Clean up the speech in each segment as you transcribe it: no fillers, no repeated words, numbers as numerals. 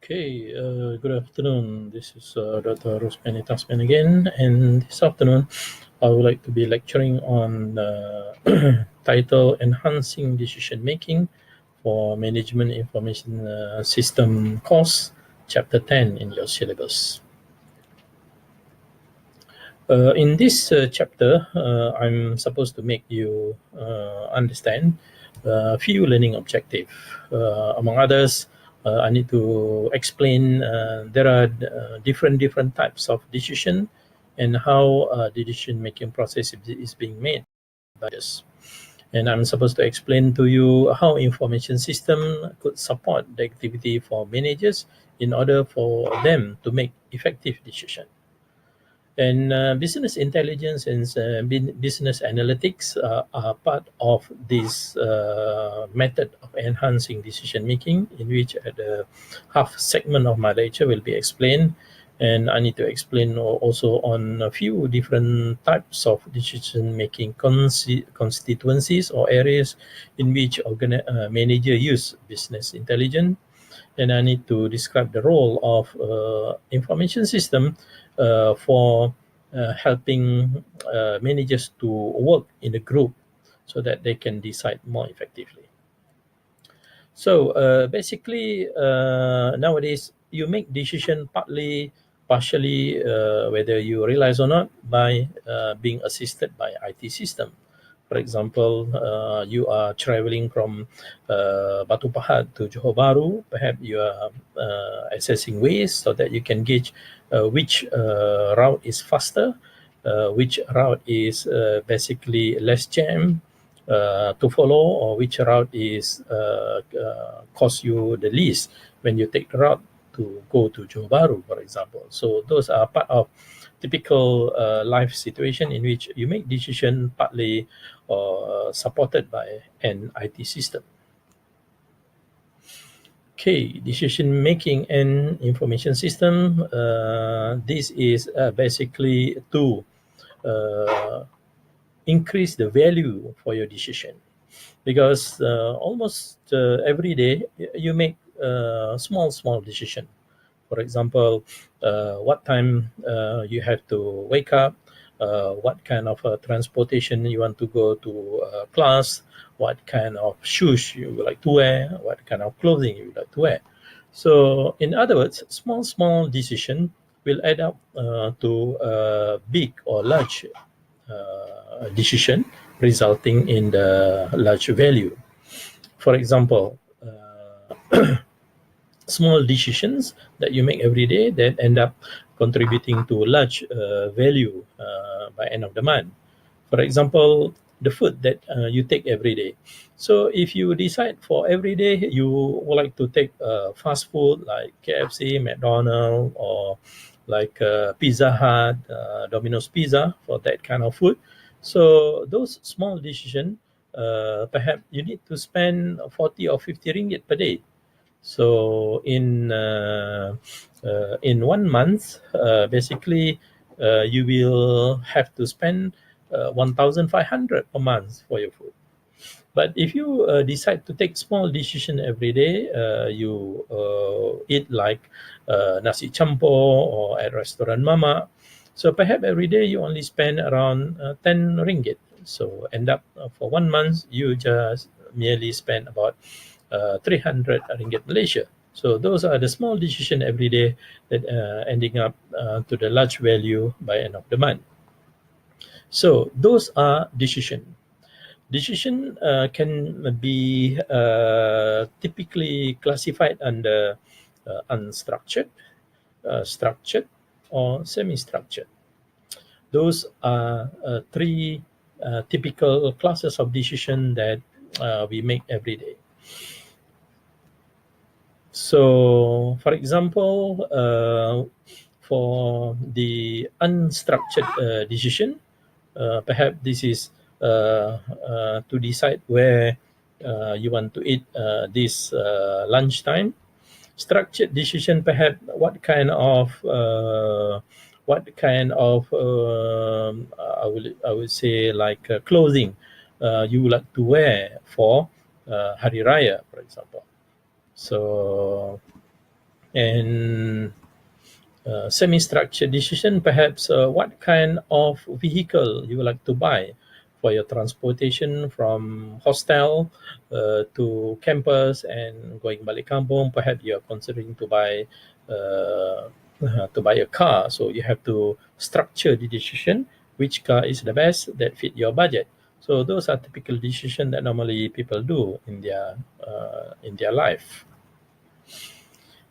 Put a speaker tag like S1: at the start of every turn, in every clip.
S1: Okay, good afternoon. This is Dr. Rosmaini again, and this afternoon I would like to be lecturing on title Enhancing Decision Making for Management Information System course, Chapter 10 in your syllabus. In this chapter, I'm supposed to make you understand a few learning objectives. Among others, I need to explain there are different types of decision and how the decision-making process is being made by us. And I'm supposed to explain to you how information system could support the activity for managers in order for them to make effective decision. And business intelligence and business analytics are part of this method of enhancing decision making, in which the half segment of my lecture will be explained. And I need to explain also on a few different types of decision making constituencies or areas in which manager use business intelligence. And I need to describe the role of information system for helping managers to work in a group so that they can decide more effectively. So basically, nowadays you make decision partially, whether you realize or not, by being assisted by IT system. For example, you are traveling from Batu Pahat to Johor Bahru. Perhaps you are assessing ways so that you can gauge which route is faster, which route is basically less jam to follow, or which route is cost you the least when you take the route to go to Johor Bahru, for example. So those are part of typical life situation in which you make decision partly supported by an IT system. Okay, decision making and information system. This is basically to increase the value for your decision, because almost every day you make small decision. For example, what time you have to wake up, what kind of transportation you want to go to class, what kind of shoes you would like to wear, what kind of clothing you would like to wear. So in other words, small decision will add up to a big or large decision, resulting in the large value. For example, small decisions that you make every day that end up contributing to large value by end of the month. For example, the food that you take every day. So if you decide for every day you would like to take fast food like KFC, McDonald's, or like Pizza Hut, Domino's Pizza, for that kind of food. So those small decisions, perhaps you need to spend 40 or 50 ringgit per day. So in 1 month, basically, you will have to spend 1,500 per month for your food. But if you decide to take small decision every day, you eat like nasi campur or at restaurant mama. So perhaps every day you only spend around 10 ringgit. So end up for 1 month, you just merely spend about 300 ringgit Malaysia. So those are the small decision every day that ending up to the large value by end of the month. So those are decision. Decision can be typically classified under unstructured, structured, or semi-structured. Those are three typical classes of decision that we make every day. So, for example, for the unstructured decision, perhaps this is to decide where you want to eat this lunchtime. Structured decision, perhaps what kind of I would say like clothing you would like to wear for Hari Raya, for example. So And semi-structured decision, perhaps what kind of vehicle you would like to buy for your transportation from hostel to campus and going balik kampung. Perhaps you are considering to buy a car, so you have to structure the decision which car is the best that fit your budget. So those are typical decisions that normally people do in their life.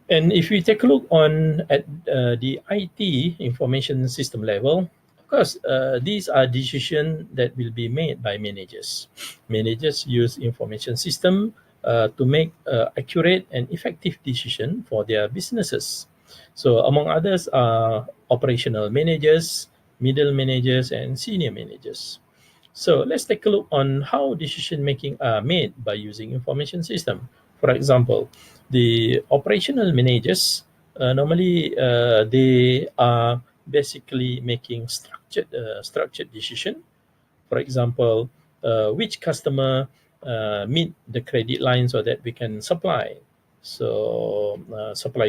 S1: And if we take a look on at the IT information system level, of course, these are decisions that will be made by managers. Managers use information system to make accurate and effective decision for their businesses. So among others are operational managers, middle managers, and senior managers. So let's take a look on how decision making are made by using information system. For example, the operational managers normally they are basically making structured decision. For example, which customer meet the credit line so that we can supply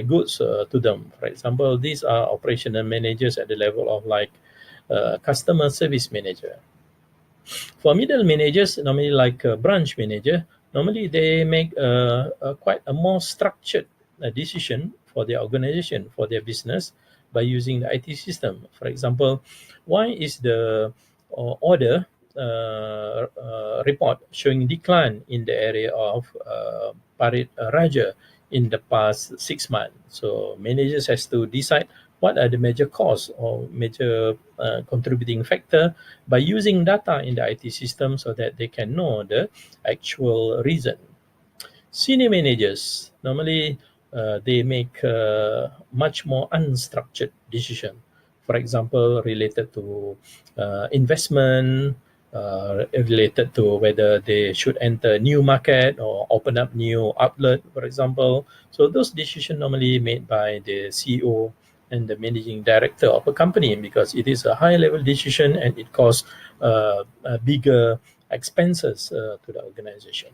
S1: goods to them. For example, these are operational managers at the level of like customer service manager. For middle managers, normally like a branch manager, normally they make quite a more structured decision for their organization, for their business by using the IT system. For example, why is the order report showing decline in the area of Parit Raja in the past 6 months? So managers has to decide what are the major cause or major contributing factor by using data in the IT system so that they can know the actual reason. Senior managers normally they make much more unstructured decision. For example, related to investment, related to whether they should enter new market or open up new outlet, for example. So those decisions normally made by the CEO and the managing director of a company because it is a high level decision and it costs bigger expenses to the organization.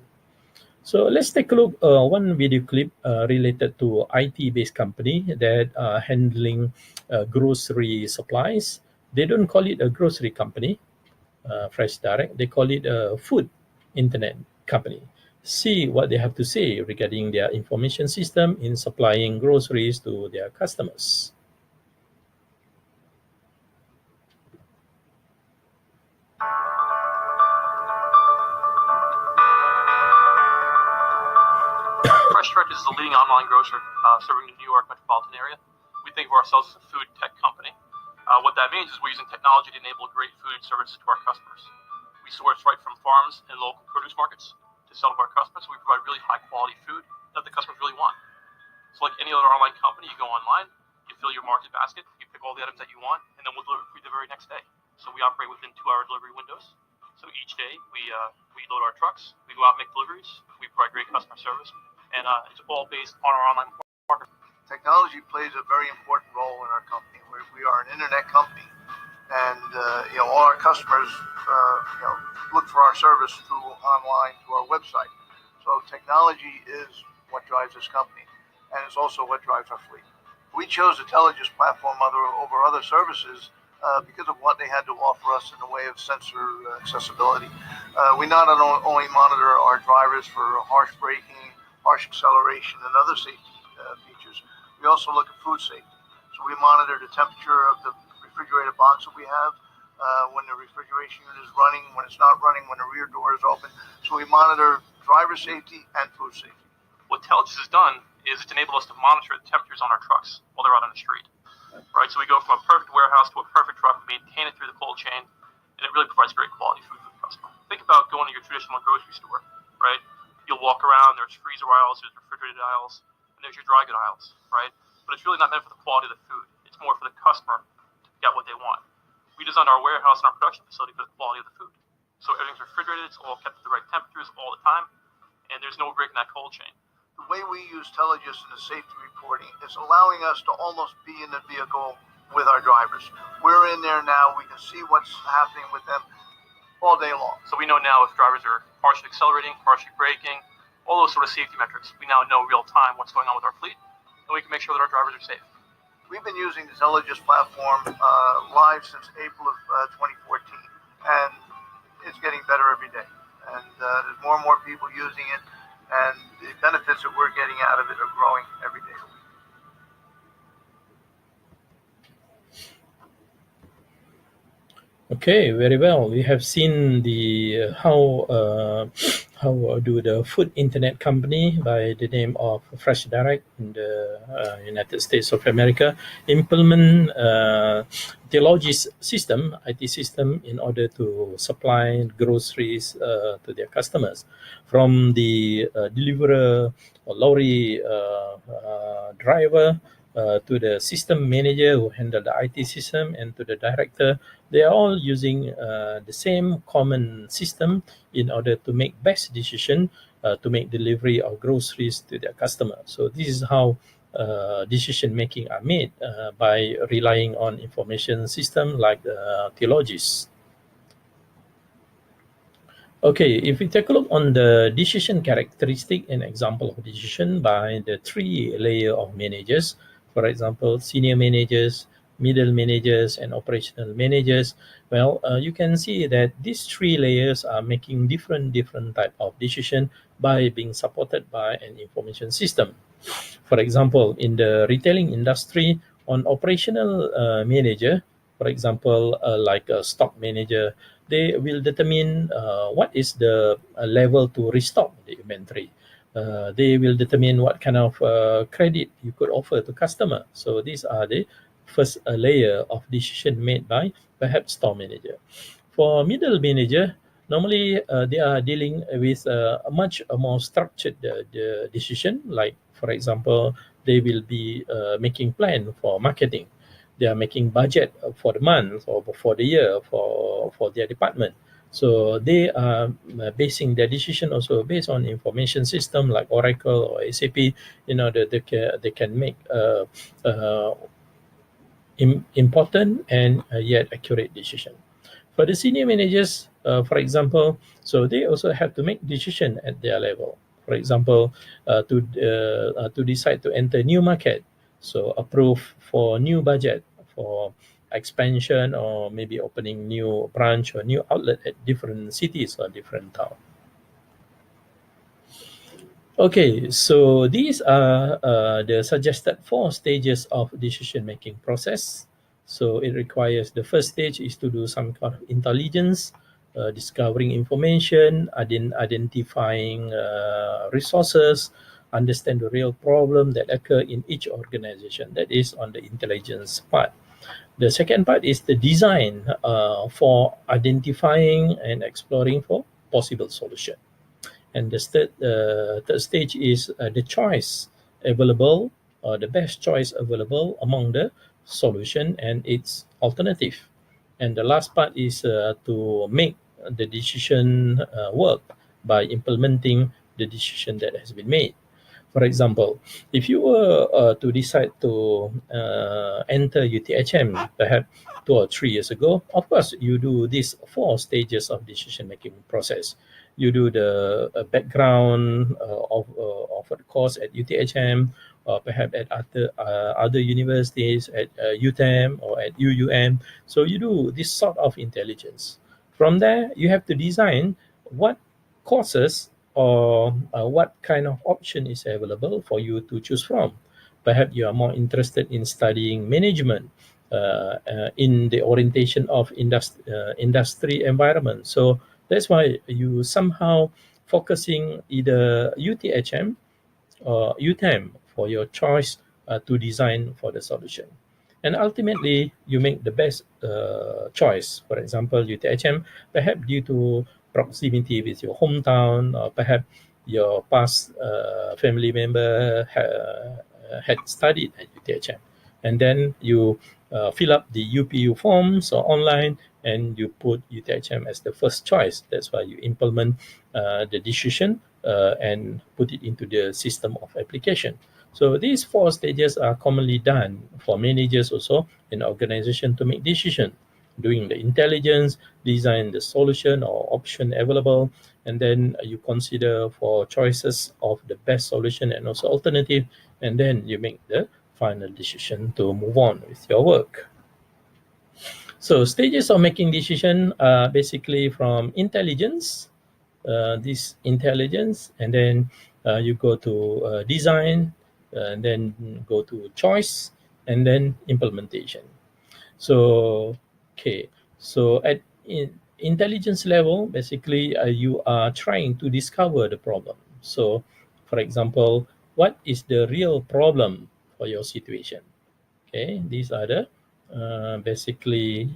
S1: So let's take a look one video clip related to IT-based company that are handling grocery supplies. They don't call it a grocery company, Fresh Direct. They call it a food internet company. See what they have to say regarding their information system in supplying groceries to their customers.
S2: Fresh Direct is the leading online grocer serving the New York metropolitan area. We think of ourselves as a food tech company. What that means is we're using technology to enable great food service to our customers. We source right from farms and local produce markets to sell to our customers. So we provide really high quality food that the customers really want. So like any other online company, you go online, you fill your market basket, you pick all the items that you want, and then we'll deliver for you the very next day. So we operate within 2-hour delivery windows. So each day we load our trucks, we go out and make deliveries, we provide great customer service, and it's all based on our online market.
S3: Technology plays a very important role in our company. We are an internet company, and all our customers look for our service through online, through our website. So technology is what drives this company, and it's also what drives our fleet. We chose the Telligence platform over other services because of what they had to offer us in the way of sensor accessibility. We not only monitor our drivers for harsh braking, harsh acceleration, and other safety features, we also look at food safety. So we monitor the temperature of the refrigerated box that we have, when the refrigeration unit is running, when it's not running, when the rear door is open. So we monitor driver safety and food safety.
S2: What Telligence has done is it's enabled us to monitor the temperatures on our trucks while they're out on the street. Right, so we go from a perfect warehouse to a perfect truck, maintain it through the cold chain, and it really provides great quality food for the customer. Think about going to your traditional grocery store, right? You'll walk around, there's freezer aisles, there's refrigerated aisles, and there's your dry good aisles, right? But it's really not meant for the quality of the food. It's more for the customer to get what they want. We designed our warehouse and our production facility for the quality of the food. So everything's refrigerated, it's all kept at the right temperatures all the time, and there's no break in that cold chain.
S3: The way we use Telligence in the safety reporting is allowing us to almost be in the vehicle with our drivers. We're in there now, we can see what's happening with them all day long.
S2: So we know now if drivers are partially accelerating, partially braking, all those sort of safety metrics. We now know real time what's going on with our fleet, and we can make make sure that our drivers are safe?
S3: We've been using the Zelligis platform live since April of 2014, and it's getting better every day. And there's more and more people using it, and the benefits that we're getting out of it are growing every day.
S1: Okay, very well. We have seen the how do the food internet company by the name of Fresh Direct in the United States of America implement Theology's system, IT system, in order to supply groceries to their customers, from the deliverer or lorry driver to the system manager who handle the IT system, and to the director. They are all using the same common system in order to make best decision to make delivery of groceries to their customer. So this is how decision making are made by relying on information system like Theologis. Okay, if we take a look on the decision characteristic and example of decision by the three layer of managers, for example, senior managers, middle managers, and operational managers, well, you can see that these three layers are making different type of decision by being supported by an information system. For example, in the retailing industry, on operational manager, for example, like a stock manager, they will determine what is the level to restock the inventory. They will determine what kind of credit you could offer to customer. So these are the first layer of decision made by perhaps store manager. For middle manager, normally they are dealing with a much more structured decision. Like, for example, they will be making plan for marketing. They are making budget for the month or for the year for their department. So they are basing their decision also based on information system like Oracle or SAP, in order they can make important and yet accurate decision. For the senior managers, for example, so they also have to make decision at their level. For example, to decide to enter new market, so approve for new budget for expansion, or maybe opening new branch or new outlet at different cities or different town. Okay, so these are the suggested 4 stages of decision-making process. So it requires, the first stage is to do some kind of intelligence, discovering information, identifying resources, understand the real problem that occur in each organization. That is on the intelligence part. The second part is the design for identifying and exploring for possible solution. And the third stage is the choice available, or the best choice available among the solution and its alternative. And the last part is to make the decision work by implementing the decision that has been made. For example, if you were to decide to enter UTHM perhaps 2 or 3 years ago, of course, you do these 4 stages of decision-making process. You do the background of offered course at UTHM, or perhaps at other universities, at UTHM or at UUM. So you do this sort of intelligence. From there, you have to design what courses or what kind of option is available for you to choose from. Perhaps you are more interested in studying management in the orientation of industry environment. So that's why you somehow focusing either UTHM or UTHM for your choice to design for the solution. And ultimately, you make the best choice. For example, UTHM, perhaps due to proximity with your hometown, or perhaps your past family member had studied at UTHM. And then you fill up the UPU forms or online, and you put UTHM as the first choice. That's why you implement the decision and put it into the system of application. So these 4 stages are commonly done for managers also in organization to make decision, doing the intelligence, design the solution or option available, and then you consider for choices of the best solution and also alternative, and then you make the final decision to move on with your work. So stages of making decision are basically from intelligence, this intelligence, and then you go to design, and then go to choice, and then implementation. So, okay, so at intelligence level, basically you are trying to discover the problem. So, for example, what is the real problem for your situation? Okay, these are the basically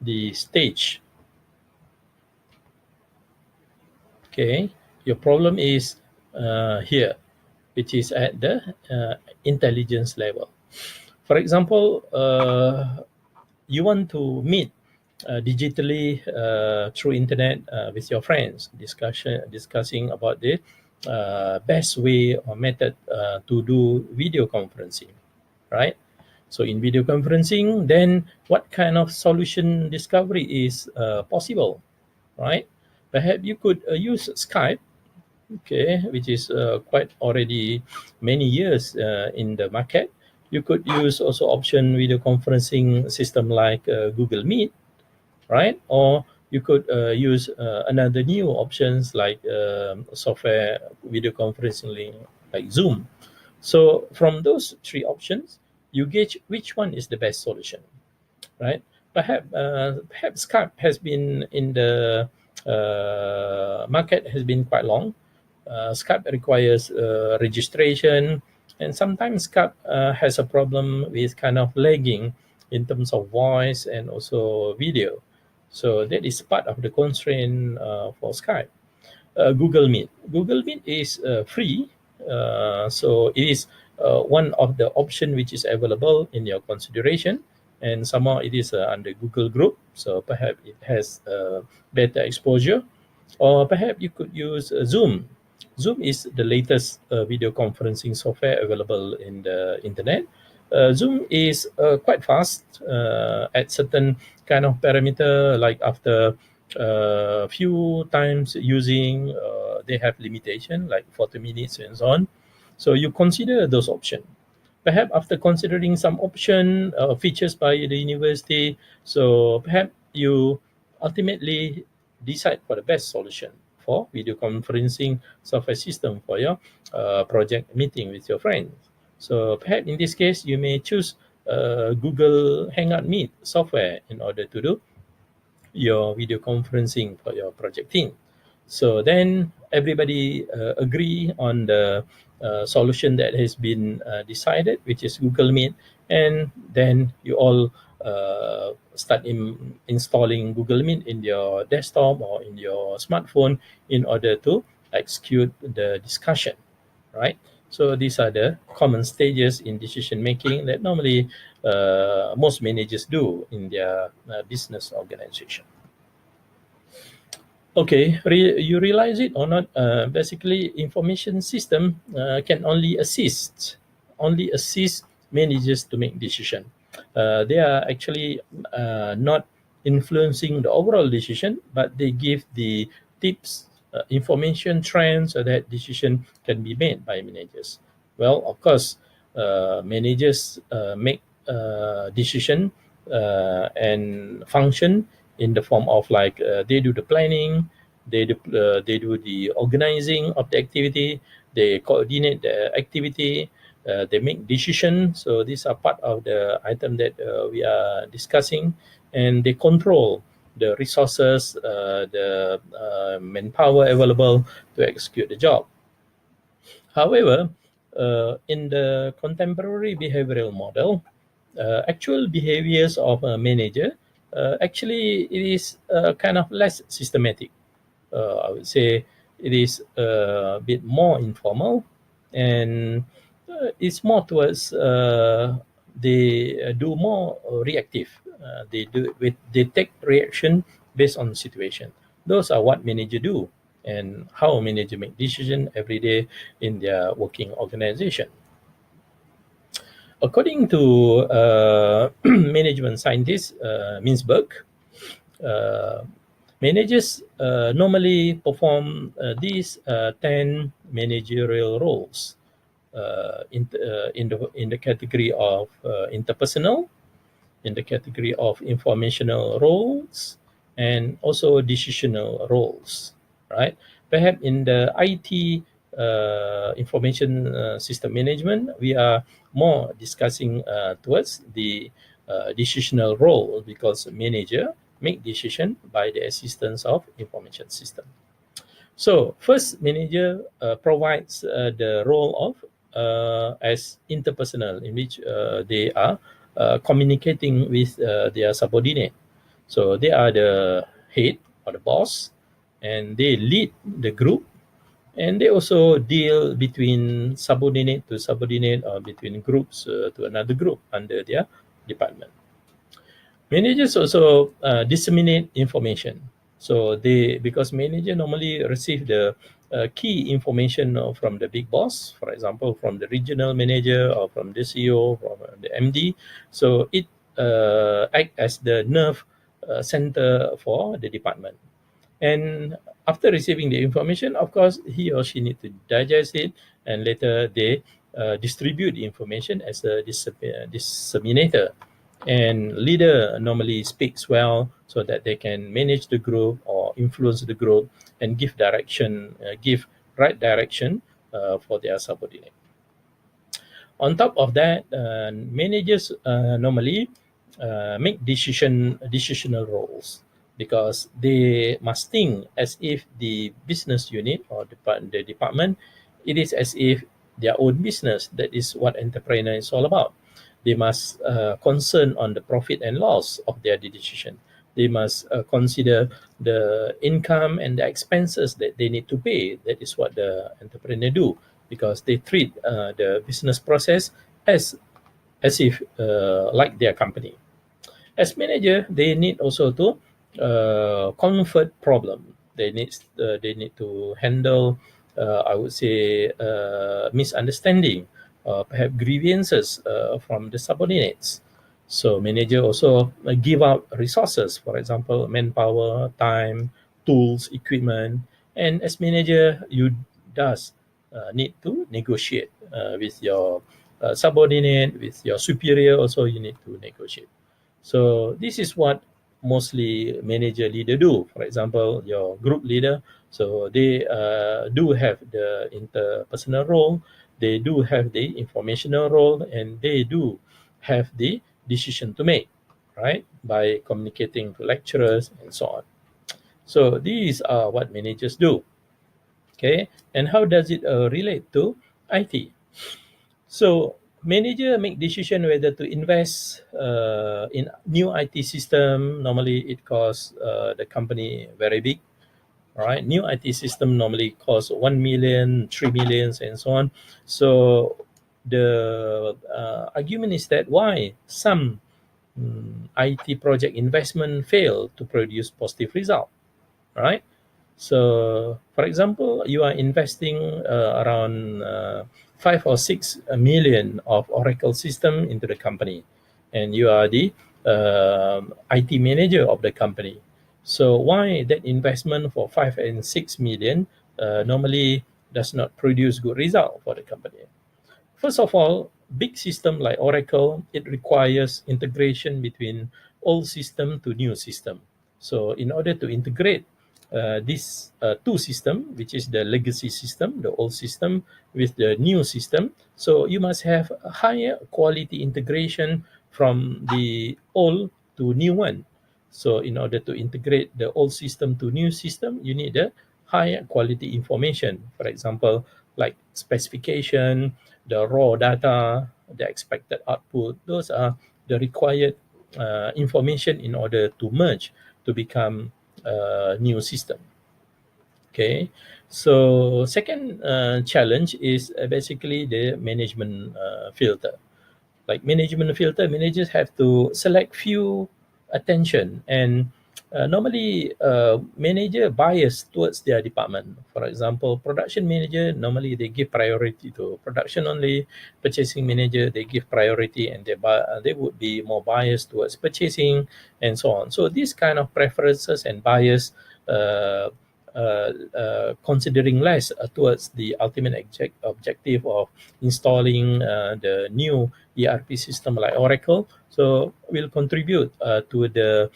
S1: the stage. Okay, your problem is here, which is at the intelligence level. For example, you want to meet digitally through internet with your friends, discussing about the best way or method to do video conferencing, right? So in video conferencing, then what kind of solution discovery is possible, right? Perhaps you could use Skype, okay, which is quite already many years in the market. You could use also option video conferencing system like Google Meet, right? Or you could use another new options like software video conferencing like Zoom. So from those three options, you gauge which one is the best solution, right? Perhaps Skype has been in the market has been quite long. Skype requires registration, and sometimes Skype has a problem with kind of lagging in terms of voice and also video. So that is part of the constraint for Skype. Google Meet. Google Meet is free, so it is one of the option which is available in your consideration, and somehow it is under Google Group, so perhaps it has better exposure. Or perhaps you could use Zoom. Zoom is the latest video conferencing software available in the internet. Zoom is quite fast at certain kind of parameter, like after few times using, they have limitation like 40 minutes and so on. So you consider those options. Perhaps after considering some option features by the university, so perhaps you ultimately decide for the best solution for video conferencing software system for your project meeting with your friends. So perhaps in this case, you may choose Google Hangout Meet software in order to do your video conferencing for your project team. So then everybody agree on the solution that has been decided, which is Google Meet, and then you all start installing Google Meet in your desktop or in your smartphone in order to execute the discussion, right? So these are the common stages in decision making that normally most managers do in their business organization. Okay, you realize it or not? Basically, information system can only assist managers to make decision. They are actually not influencing the overall decision, but they give the tips, information, trends, so that decision can be made by managers. Well, of course, managers make decision and function in the form of like they do the planning, they do the organizing of the activity, they coordinate the activity, they make decisions. So these are part of the item that we are discussing, and they control the resources, the manpower available to execute the job. However, in the contemporary behavioral model, actual behaviors of a manager, actually it is kind of less systematic. I would say it is a bit more informal, and it's more towards they do more reactive. They take reaction based on situation. Those are what manager do, and how manager make decision every day in their working organization. According to management scientist Mintzberg, uh, managers normally perform these 10 managerial roles. in the category of interpersonal, in the category of informational roles, and also decisional roles, right? Perhaps in the IT information system management, we are more discussing towards the decisional role, because manager make decision by the assistance of information system. So first, manager provides the role of as interpersonal, in which they are communicating with their subordinate. So they are the head or the boss, and they lead the group, and they also deal between subordinate to subordinate, or between groups to another group under their department. Managers also disseminate information. So because manager normally receive the key information from the big boss, for example, from the regional manager or from the CEO, from the MD. So it act as the nerve center for the department. And after receiving the information, of course, he or she need to digest it, and later they distribute the information as a disseminator. And leader normally speaks well so that they can manage the group or influence the group and give direction, give right direction for their subordinate. On top of that, managers normally make decisional roles, because they must think as if the business unit or the department, it is as if their own business. That is what entrepreneur is all about. They must concern on the profit and loss of their decision. They must consider the income and the expenses that they need to pay. That is what the entrepreneur do, because they treat the business process as if like their company. As manager, they need also to comfort problem. They need to handle, I would say, misunderstanding, perhaps grievances from the subordinates. So manager also give out resources, for example, manpower, time, tools, equipment. And as manager, you does need to negotiate with your subordinate, with your superior. Also, you need to negotiate. So this is what mostly manager leader do. For example, your group leader, so they do have the interpersonal role, they do have the informational role, and they do have the decision to make, right, by communicating to lecturers and so on. So these are what managers do. Okay, and how does it relate to IT? So manager make decision whether to invest in new IT system. Normally, it costs the company very big, right? New IT system normally costs 1 million, 3 millions, and so on. So the argument is that why some IT project investment fail to produce positive result, right? So, for example, you are investing around 5 or 6 million of Oracle system into the company, and you are the IT manager of the company. So, why that investment for 5 and 6 million normally does not produce good result for the company? First of all, big system like Oracle, it requires integration between old system to new system. So in order to integrate this two system, which is the legacy system, the old system, with the new system, so you must have a higher quality integration from the old to new one. So in order to integrate the old system to new system, you need a higher quality information. For example, like specification, the raw data, the expected output. Those are the required information in order to merge to become a new system. Okay, so second challenge is basically the management filter. Like management filter, managers have to select few attention, and normally manager bias towards their department. For example, production manager, normally they give priority to production only. Purchasing manager, they give priority, and they would be more biased towards purchasing and so on. So these kind of preferences and bias considering less towards the ultimate objective of installing the new ERP system like Oracle. So will contribute to the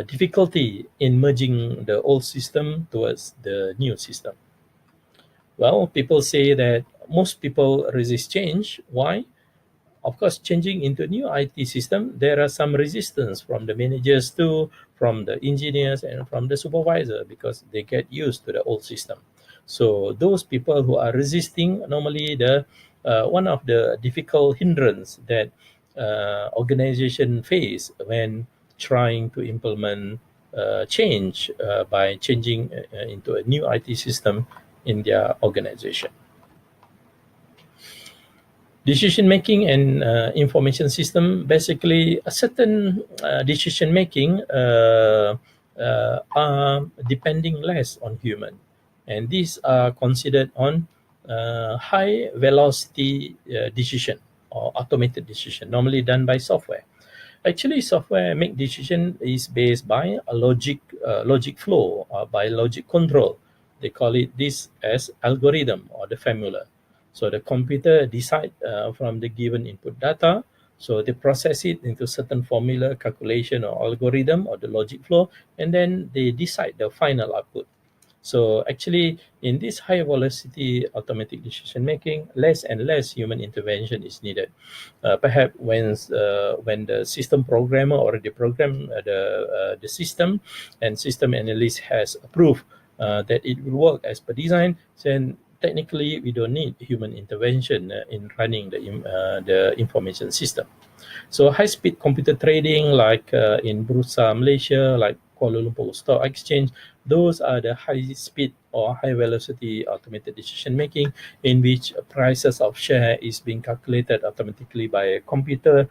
S1: difficulty in merging the old system towards the new system. Well, people say that most people resist change. Why? Of course, changing into a new IT system, there are some resistance from the managers too, from the engineers and from the supervisor, because they get used to the old system. So those people who are resisting, normally the one of the difficult hindrance that organization face when trying to implement change by changing into a new IT system in their organization. Decision making and information system, basically a certain decision making are depending less on human, and these are considered on high velocity decision or automated decision, normally done by software. Actually, software make decision is based by a logic flow or by logic control. They call it this as algorithm or the formula. So the computer decide from the given input data. So they process it into certain formula, calculation, or algorithm, or the logic flow, and then they decide the final output. So actually, in this high velocity automatic decision making, less and less human intervention is needed. Perhaps when the system programmer already programmed the system, and system analyst has approved that it will work as per design, then technically we don't need human intervention in running the information system. So high-speed computer trading, like in Bursa Malaysia, like Kuala Lumpur Stock Exchange, those are the high-speed or high-velocity automated decision-making, in which prices of share is being calculated automatically by a computer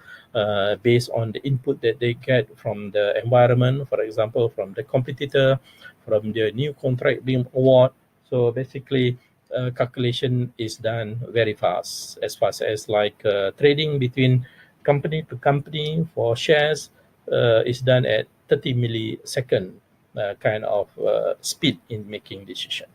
S1: based on the input that they get from the environment, for example, from the competitor, from the new contract being award. So basically, calculation is done very fast as like trading between company to company for shares is done at 30 millisecond kind of speed in making decision.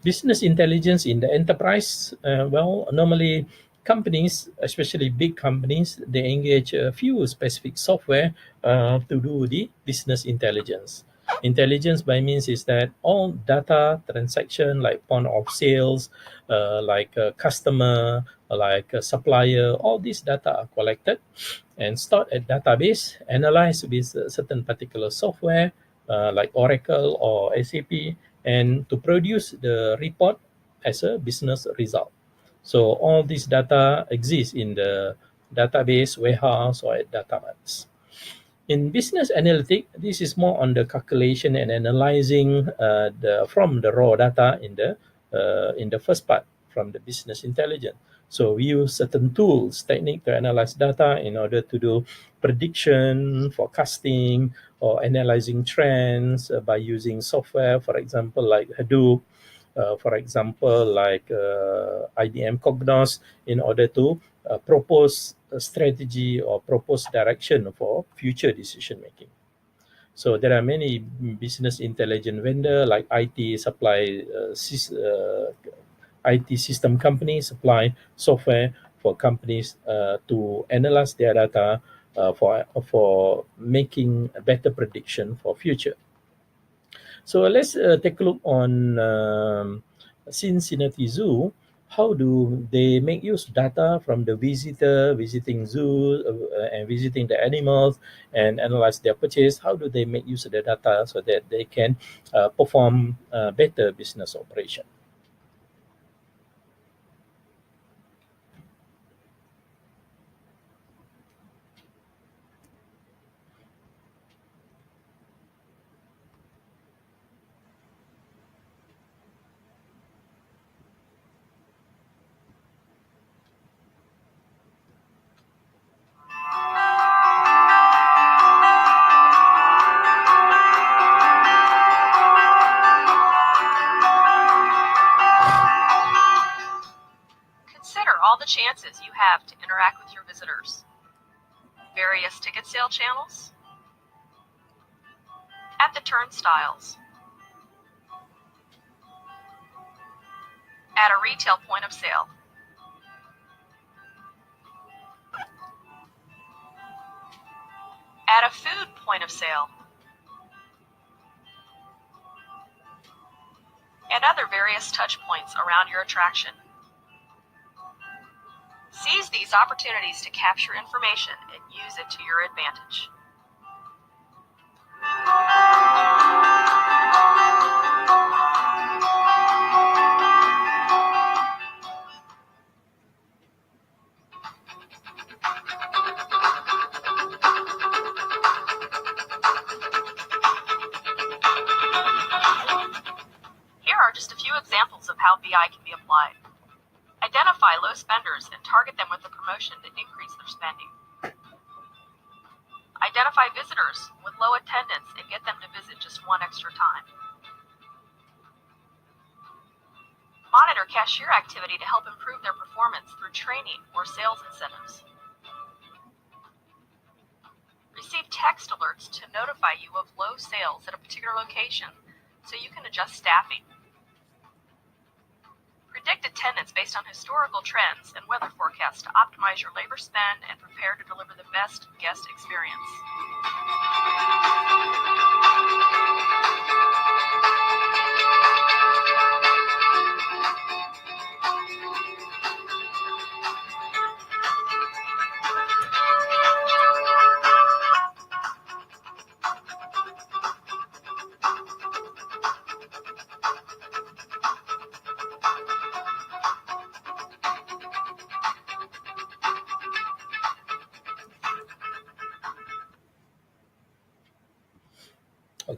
S1: Business intelligence in the enterprise, well, normally companies, especially big companies, they engage a few specific software to do the business intelligence. Intelligence by means is that all data transaction, like point of sales, like a customer, like a supplier, all these data are collected and stored at database, analyzed with a certain particular software like Oracle or SAP, and to produce the report as a business result. So all this data exists in the database warehouse or at data marts. In business analytics, this is more on the calculation and analyzing from the raw data in the first part, from the business intelligence. So we use certain tools, technique to analyze data in order to do prediction, forecasting, or analyzing trends by using software, for example, like Hadoop, for example, like IBM Cognos, in order to propose a strategy or propose direction for future decision making. So there are many business intelligence vendor like IT supply, IT system companies supply software for companies to analyze their data for making a better prediction for future. So let's take a look on Cincinnati Zoo. How do they make use of data from the visitor visiting zoo and visiting the animals and analyze their purchase? How do they make use of the data so that they can perform better business operation?
S4: Consider all the chances you have to interact with your visitors. Various ticket sale channels, At the turnstiles. At a retail point of sale. At a food point of sale. And other various touch points around your attraction. Seize these opportunities to capture information and use it to your advantage. Here are just a few examples of how BI can be applied. Identify low spenders and target them with a promotion to increase their spending. Identify visitors with low attendance and get them to visit just one extra time. Monitor cashier activity to help improve their performance through training or sales incentives. Receive text alerts to notify you of low sales at a particular location so you can adjust staffing. Predict attendance based on historical trends and weather forecasts to optimize your labor spend and prepare to deliver the best guest experience.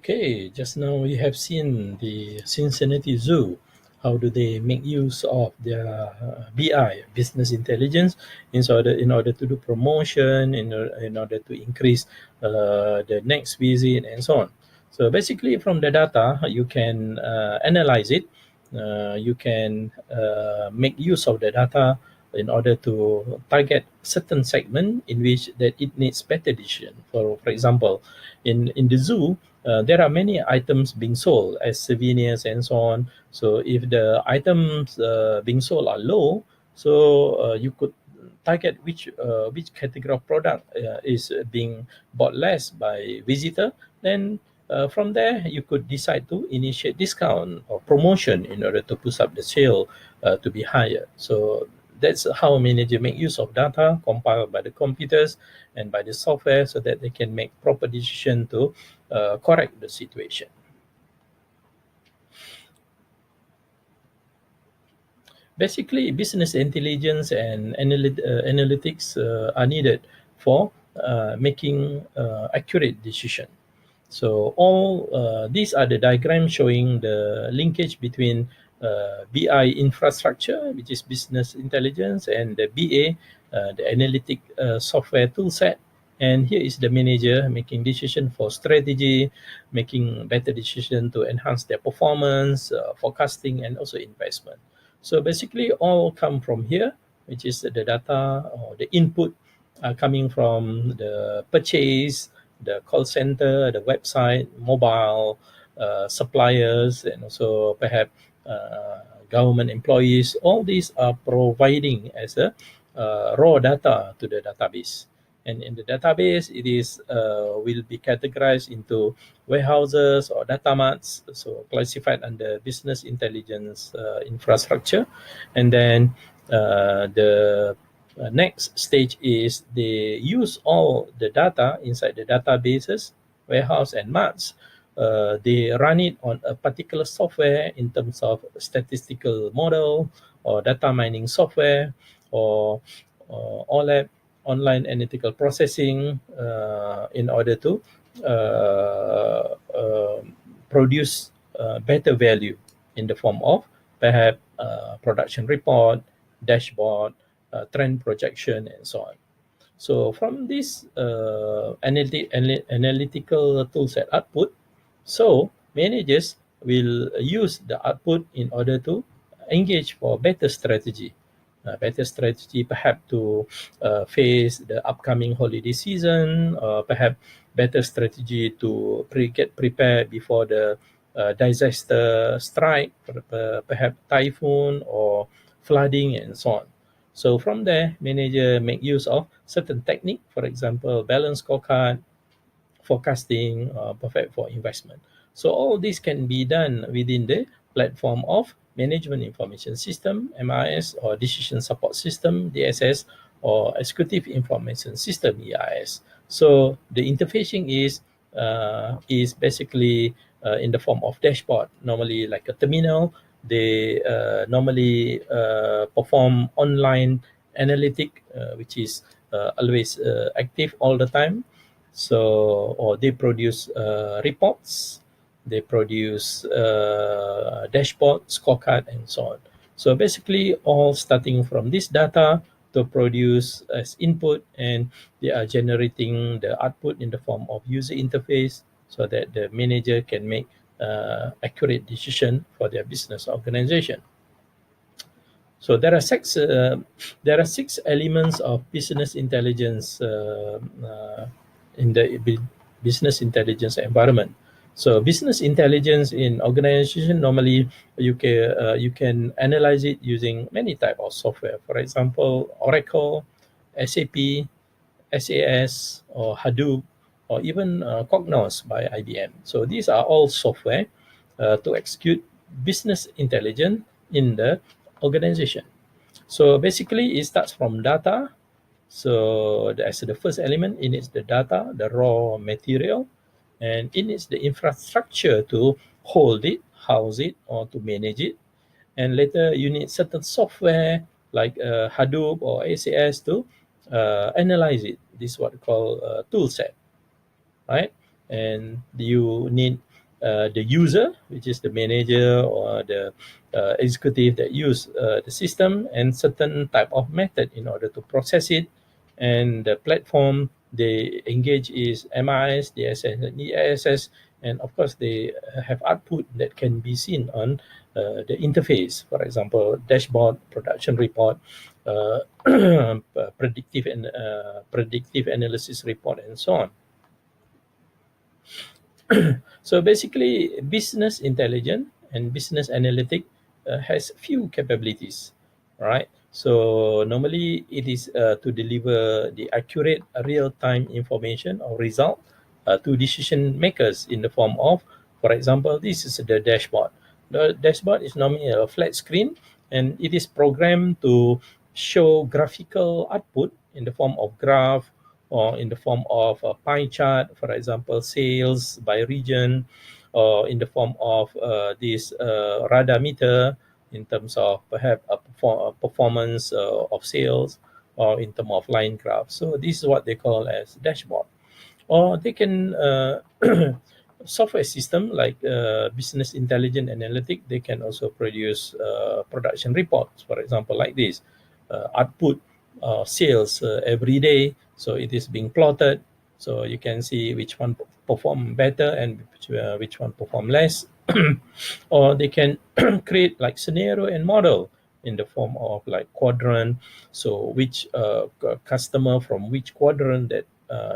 S1: Okay, just now we have seen the Cincinnati Zoo. How do they make use of their BI, business intelligence, in order to do promotion, in order to increase the next visit, and so on. So basically, from the data, you can analyze it. You can make use of the data in order to target certain segment in which that it needs better decision. For example, in the zoo, there are many items being sold as souvenirs and so on. So if the items being sold are low, so you could target which category of product is being bought less by visitor. Then from there, you could decide to initiate discount or promotion in order to push up the sale to be higher. So that's how managers make use of data compiled by the computers and by the software so that they can make proper decision to correct the situation. Basically, business intelligence and analytics are needed for making accurate decision. So all these are the diagrams showing the linkage between BI infrastructure, which is business intelligence, and the BA, the analytic software toolset. And here is the manager making decision for strategy, making better decision to enhance their performance, forecasting, and also investment. So basically, all come from here, which is the data or the input coming from the purchase, the call center, the website, mobile, suppliers, and also perhaps government employees. All these are providing as a raw data to the database. And in the database, it is will be categorized into warehouses or data marts, so classified under business intelligence infrastructure. And then the next stage is they use all the data inside the databases, warehouse, and marts. They run it on a particular software in terms of statistical model or data mining software or OLAP, online analytical processing, in order to produce better value in the form of perhaps production report, dashboard, trend projection, and so on. So from this analytical toolset output, so managers will use the output in order to engage for better strategy. better strategy perhaps to face the upcoming holiday season, or perhaps better strategy to get prepared before the disaster strike, perhaps typhoon or flooding and so on. So from there, manager make use of certain technique, for example, balance scorecard, forecasting, perfect for investment. So all this can be done within the platform of Management Information System, MIS, or Decision Support System, DSS, or Executive Information System, EIS. So the interfacing is basically in the form of dashboard, normally like a terminal. They normally perform online analytic, which is always active all the time. So, or they produce reports, they produce dashboard, scorecard, and so on. So basically, all starting from this data to produce as input, and they are generating the output in the form of user interface, so that the manager can make accurate decision for their business organization. So there are six elements of business intelligence in the business intelligence environment. So business intelligence in organization, normally you can analyze it using many type of software. For example, Oracle, SAP, SAS, or Hadoop, or even Cognos by IBM. So these are all software to execute business intelligence in the organization. So basically, it starts from data. So as the first element, it needs the data, the raw material, and it needs the infrastructure to hold it, house it, or to manage it. And later, you need certain software like Hadoop or SAS to analyze it. This is what we call tool set, right? And you need the user, which is the manager or the executive that use the system, and certain type of method in order to process it. And the platform they engage is MIS, DSS, and ESS, and of course they have output that can be seen on the interface. For example, dashboard, production report, predictive analysis report, and so on. So basically, business intelligence and business analytic has few capabilities, right? So normally it is to deliver the accurate real-time information or result to decision makers in the form of, for example, this is the dashboard. The dashboard is normally a flat screen, and it is programmed to show graphical output in the form of graph, or in the form of a pie chart, for example, sales by region, or in the form of this radar meter in terms of perhaps a performance of sales, or in terms of line graph. So this is what they call as dashboard. Or they can software system like business intelligence analytic, they can also produce production reports, for example, like this output sales every day. So it is being plotted, so you can see which one perform better and which one perform less. Or they can create like scenario and model in the form of like quadrant, so which customer from which quadrant that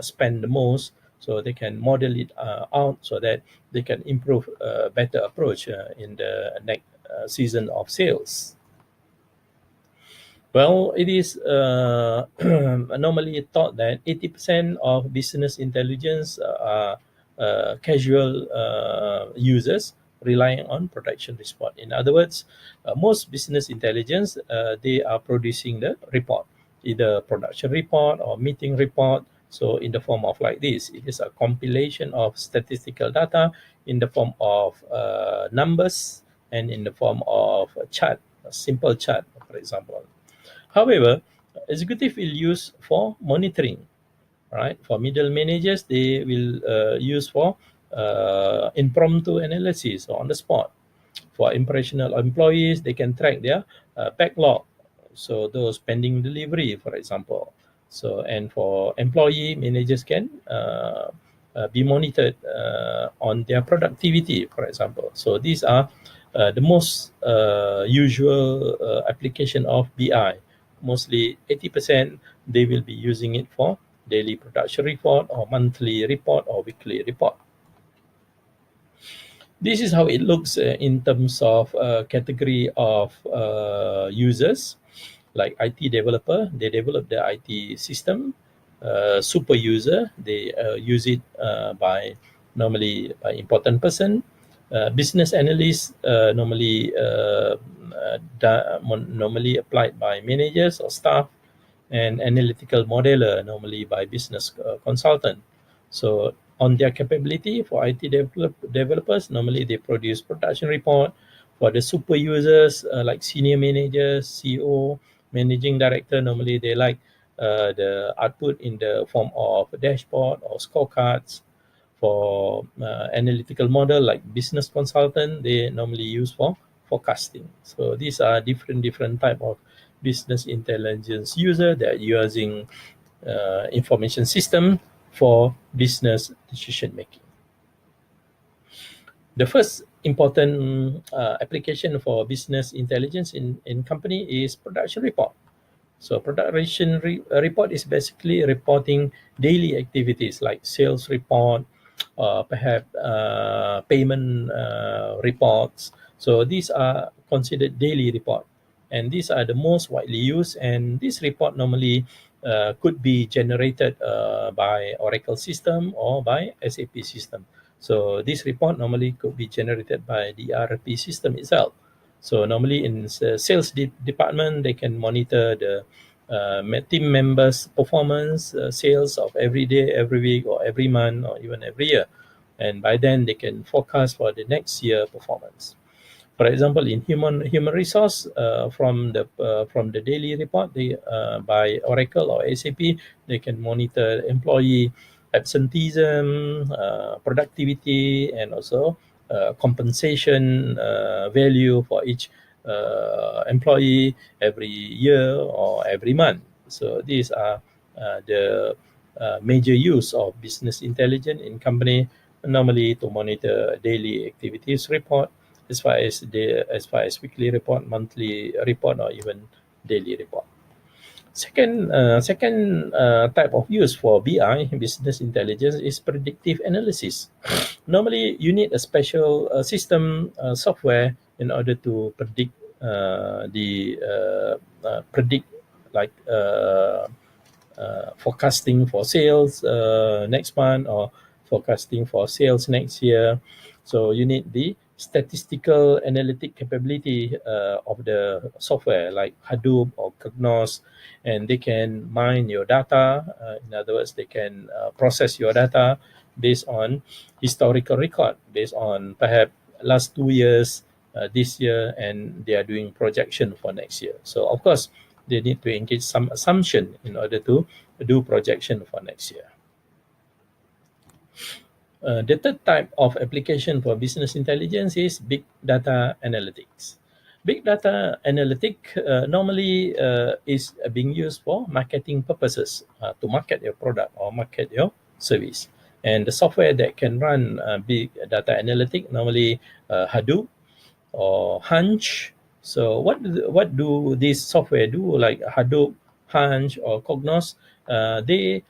S1: spend the most, so they can model it out so that they can improve a better approach in the next season of sales. Well, it is normally thought that 80% of business intelligence are casual users relying on production report. In other words, most business intelligence, they are producing the report, either production report or meeting report. So in the form of like this, it is a compilation of statistical data in the form of numbers and in the form of a chart, a simple chart, for example. However, executive will use for monitoring, right? For middle managers, they will use for impromptu analysis or on the spot. For operational employees, they can track their backlog. So those pending delivery, for example. So, and for employee, managers can be monitored on their productivity, for example. So these are the most usual application of BI. mostly 80%, they will be using it for daily production report or monthly report or weekly report. This is how it looks in terms of category of users. Like IT developer, they develop the IT system. Super user, they use it by normally by important person. Business analyst, normally normally applied by managers or staff, and analytical modeler, normally by business consultant. So on their capability for IT developers, normally they produce production report. For the super users, like senior managers, CEO, managing director, normally they like the output in the form of a dashboard or scorecards. For analytical model like business consultant, they normally use for forecasting. So these are different type of business intelligence user that are using information system for business decision making. The first important application for business intelligence in company is production report. So production report is basically reporting daily activities like sales report, perhaps payment reports. So these are considered daily report, and these are the most widely used. And this report normally could be generated by Oracle system or by SAP system. So this report normally could be generated by the ERP system itself. So normally in the sales department, they can monitor the team members' performance, sales of every day, every week, or every month, or even every year. And by then, they can forecast for the next year performance. For example, in human resource, from the daily report by Oracle or SAP, they can monitor employee absenteeism, productivity, and also compensation value for each employee every year or every month. So these are the major use of business intelligence in company, normally to monitor daily activities report, as far as weekly report, monthly report, or even daily report. Second type of use for BI, business intelligence, is predictive analysis. Normally, you need a special system software in order to predict like forecasting for sales next month or forecasting for sales next year. So you need the statistical analytic capability of the software like Hadoop or Cognos, and they can mine your data. In other words, they can process your data based on historical record, based on perhaps last 2 years, this year, and they are doing projection for next year. So of course, they need to engage some assumption in order to do projection for next year. The third type of application for business intelligence is big data analytics. Big data analytic normally is being used for marketing purposes, to market your product or market your service. And the software that can run big data analytic, normally Hadoop or Hunch. So what do these software do, like Hadoop, Hunch, or Cognos? They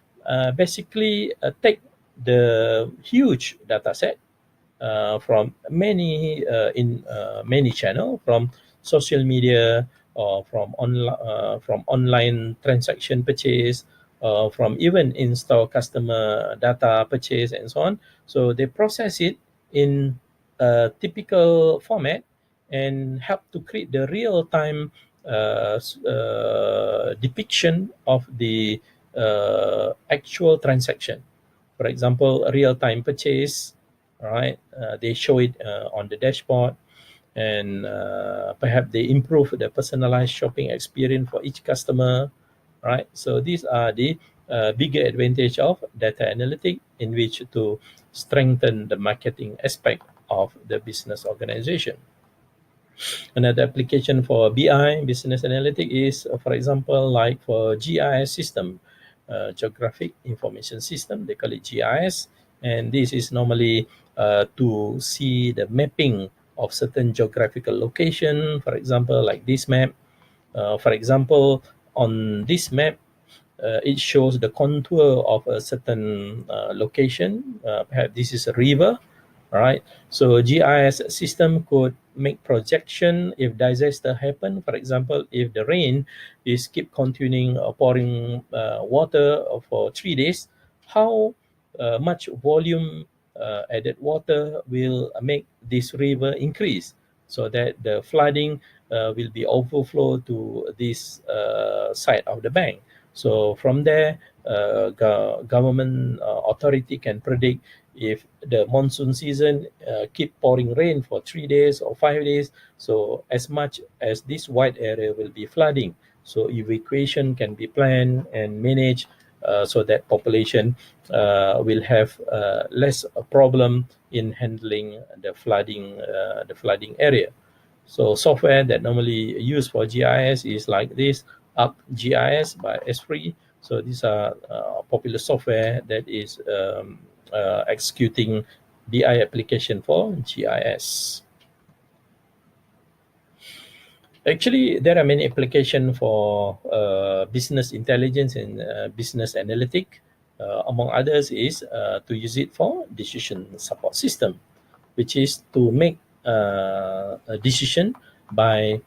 S1: basically take the huge data set from many many channel, from social media or from online transaction purchase, from even in-store customer data purchase and so on. So they process it in a typical format and help to create the real-time depiction of the actual transaction. For example, a real-time purchase, right? They show it on the dashboard, and perhaps they improve the personalized shopping experience for each customer, right? So these are the bigger advantage of data analytics, in which to strengthen the marketing aspect of the business organization. Another application for BI, business analytics, is, for example, like for GIS system, Geographic Information System, they call it GIS. And this is normally to see the mapping of certain geographical location, for example, like this map. For example, on this map, it shows the contour of a certain location. Perhaps this is a river, right? So GIS system could make projection if disaster happen. For example, if the rain is keep continuing pouring water for 3 days, how much volume added water will make this river increase, so that the flooding will be overflow to this side of the bank. So from there, government authority can predict if the monsoon season keep pouring rain for 3 days or 5 days. So as much as this wide area will be flooding. So evacuation can be planned and managed so that population will have less problem in handling the flooding area. So software that normally used for GIS is like this, ArcGIS by Esri. So these are popular software that is executing BI application for GIS. Actually, there are many applications for business intelligence and business analytic. Among others is to use it for decision support system, which is to make a decision by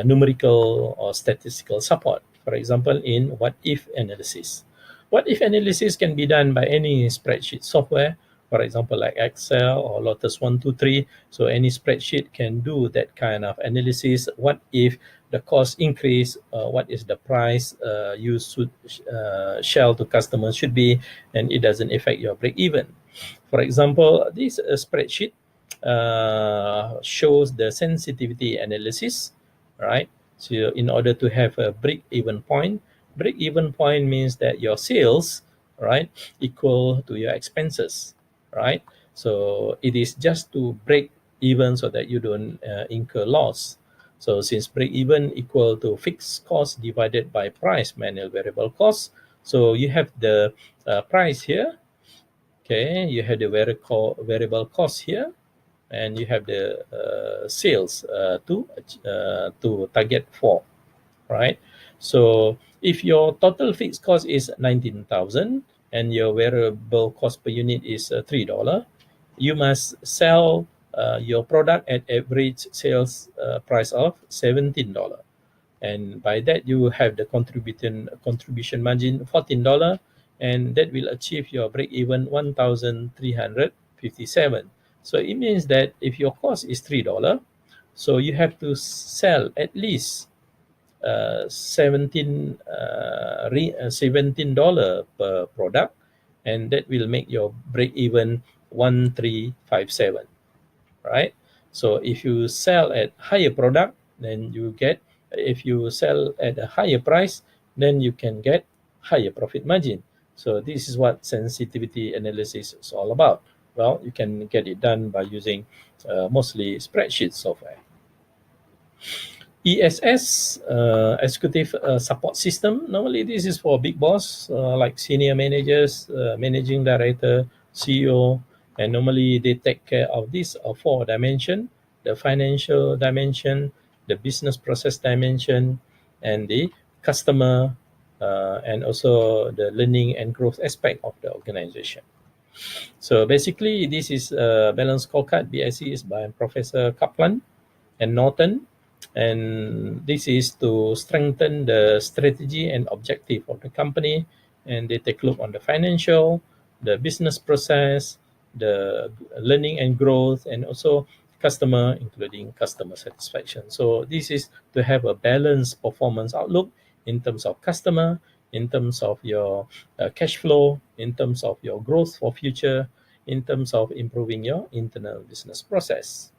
S1: numerical or statistical support. For example, in what-if analysis. What-if analysis can be done by any spreadsheet software, for example, like Excel or Lotus 123. So any spreadsheet can do that kind of analysis. What if the cost increase? What is the price you should sell to customers should be, and it doesn't affect your break even. For example, this spreadsheet shows the sensitivity analysis, right? So in order to have a break-even point means that your sales, right, equal to your expenses, right? So it is just to break even so that you don't incur loss. So since break even equal to fixed cost divided by price minus variable cost, so you have the price here, okay, you have the variable cost here, and you have the sales to target for, right? So if your total fixed cost is 19,000 and your variable cost per unit is $3, you must sell your product at average sales price of $17. And by that you have the contribution margin $14, and that will achieve your break even 1,357. So it means that if your cost is $3, so you have to sell at least $17 per product, and that will make your break even 1,357, right? So if you sell at higher product, then you get, if you sell at a higher price, then you can get higher profit margin. So this is what sensitivity analysis is all about. Well, you can get it done by using mostly spreadsheet software. ESS, executive support system. Normally this is for big boss like senior managers, managing director, CEO, and normally they take care of these 4 dimensions: the financial dimension, the business process dimension, and the customer, and also the learning and growth aspect of the organization. So basically, this is Balanced Scorecard BIC is by Professor Kaplan and Norton, and this is to strengthen the strategy and objective of the company, and they take a look on the financial, the business process, the learning and growth, and also customer, including customer satisfaction. So this is to have a balanced performance outlook in terms of customer, in terms of your cash flow, in terms of your growth for future, in terms of improving your internal business process.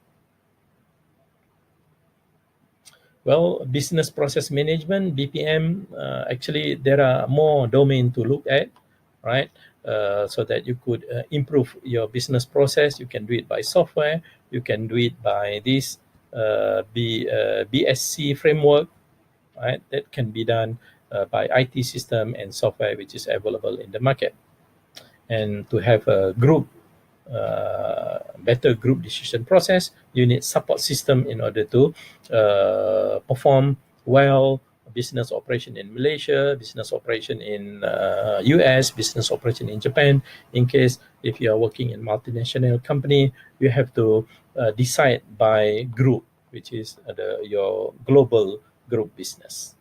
S1: Well, business process management, BPM, actually there are more domain to look at, right? So that you could improve your business process. You can do it by software. You can do it by this BSC framework, right? That can be done by IT system and software which is available in the market. And to have a group, better group decision process, you need support system in order to perform well business operation in Malaysia, business operation in US, business operation in Japan. In case if you are working in multinational company, you have to decide by group, which is your global group business.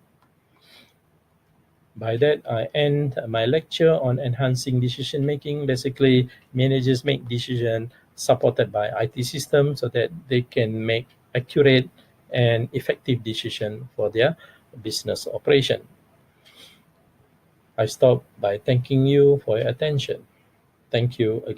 S1: By that, I end my lecture on enhancing decision making. Basically, managers make decisions supported by IT systems so that they can make accurate and effective decision for their business operation. I stop by thanking you for your attention. Thank you again.